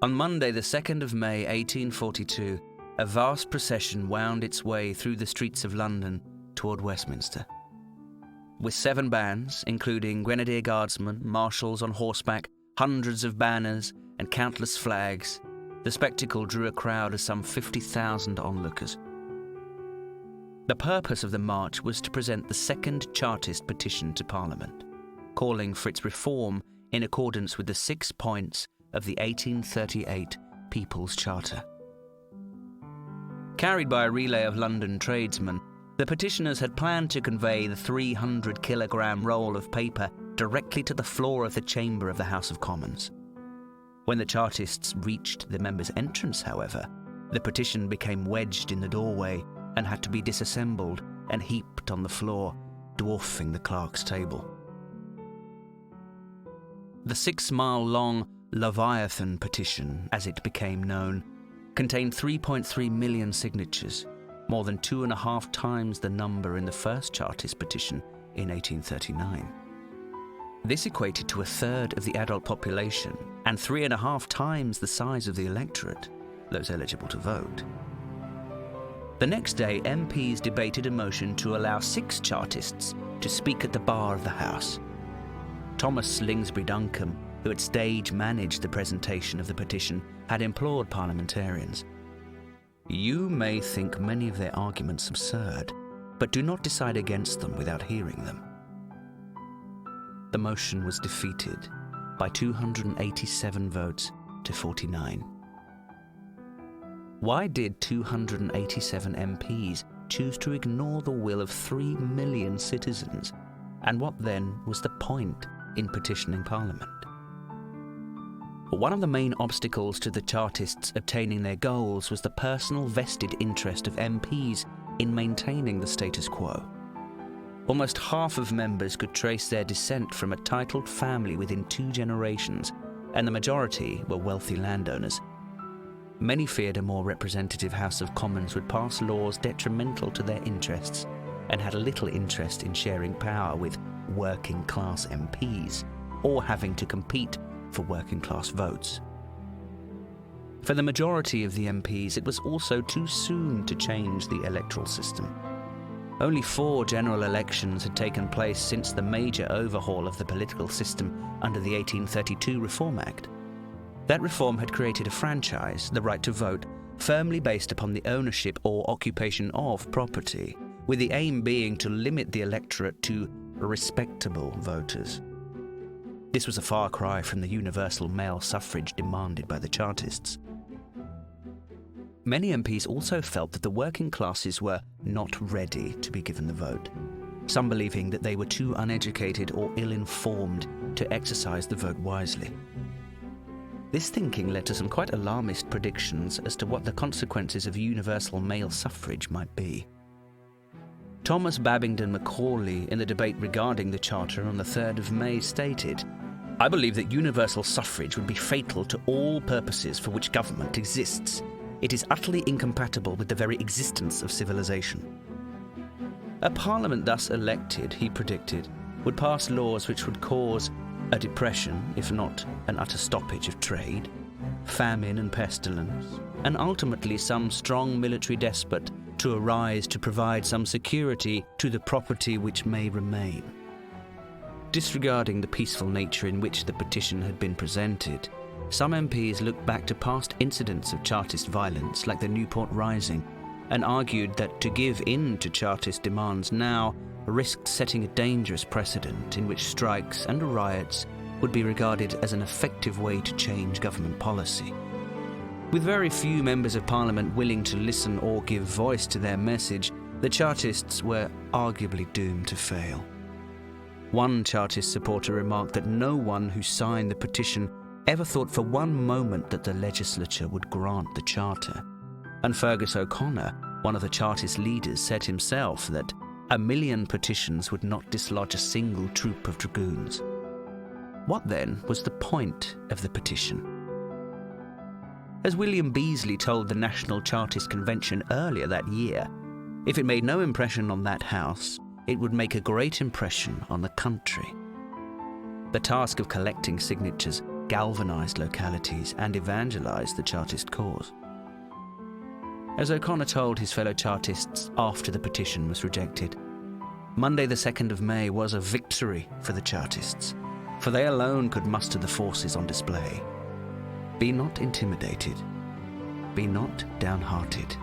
On Monday, the 2nd of May 1842, a vast procession wound its way through the streets of London toward Westminster. With 7 bands, including Grenadier Guardsmen, marshals on horseback, hundreds of banners, and countless flags, the spectacle drew a crowd of some 50,000 onlookers. The purpose of the march was to present the second Chartist Petition to Parliament, calling for its reform in accordance with the 6 points of the 1838 People's Charter. Carried by a relay of London tradesmen, the petitioners had planned to convey the 300-kilogram roll of paper directly to the floor of the chamber of the House of Commons. When the Chartists reached the members' entrance, however, the petition became wedged in the doorway and had to be disassembled and heaped on the floor, dwarfing the clerk's table. The 6-mile-long Leviathan petition, as it became known, contained 3.3 million signatures, more than 2.5 times the number in the first Chartist petition in 1839. This equated to 1/3 of the adult population and 3.5 times the size of the electorate, those eligible to vote. The next day, MPs debated a motion to allow 6 Chartists to speak at the bar of the House. Thomas Slingsbury Duncombe, who had stage managed the presentation of the petition, had implored parliamentarians, "You may think many of their arguments absurd, but do not decide against them without hearing them." The motion was defeated by 287 votes to 49. Why did 287 MPs choose to ignore the will of 3 million citizens? And what then was the point in petitioning Parliament? One of the main obstacles to the Chartists obtaining their goals was the personal vested interest of MPs in maintaining the status quo. Almost half of members could trace their descent from a titled family within 2 generations, and the majority were wealthy landowners. Many feared a more representative House of Commons would pass laws detrimental to their interests, and had little interest in sharing power with working-class MPs, or having to compete for working-class votes. For the majority of the MPs, it was also too soon to change the electoral system. Only 4 general elections had taken place since the major overhaul of the political system under the 1832 Reform Act. That reform had created a franchise, the right to vote, firmly based upon the ownership or occupation of property, with the aim being to limit the electorate to respectable voters. This was a far cry from the universal male suffrage demanded by the Chartists. Many MPs also felt that the working classes were not ready to be given the vote, some believing that they were too uneducated or ill-informed to exercise the vote wisely. This thinking led to some quite alarmist predictions as to what the consequences of universal male suffrage might be. Thomas Babington Macaulay, in the debate regarding the Charter on the 3rd of May, stated, "I believe that universal suffrage would be fatal to all purposes for which government exists. It is utterly incompatible with the very existence of civilization." A parliament thus elected, he predicted, would pass laws which would cause a depression, if not an utter stoppage of trade, famine and pestilence, and ultimately some strong military despot to arise to provide some security to the property which may remain. Disregarding the peaceful nature in which the petition had been presented, some MPs looked back to past incidents of Chartist violence like the Newport Rising and argued that to give in to Chartist demands now risked setting a dangerous precedent in which strikes and riots would be regarded as an effective way to change government policy. With very few members of Parliament willing to listen or give voice to their message, the Chartists were arguably doomed to fail. One Chartist supporter remarked that no one who signed the petition ever thought for one moment that the legislature would grant the Charter. And Fergus O'Connor, one of the Chartist leaders, said himself that 1,000,000 petitions would not dislodge a single troop of dragoons. What then was the point of the petition? As William Beazley told the National Chartist Convention earlier that year, if it made no impression on that house, it would make a great impression on the country. The task of collecting signatures galvanised localities and evangelised the Chartist cause. As O'Connor told his fellow Chartists after the petition was rejected, Monday the 2nd of May was a victory for the Chartists, for they alone could muster the forces on display. Be not intimidated. Be not downhearted.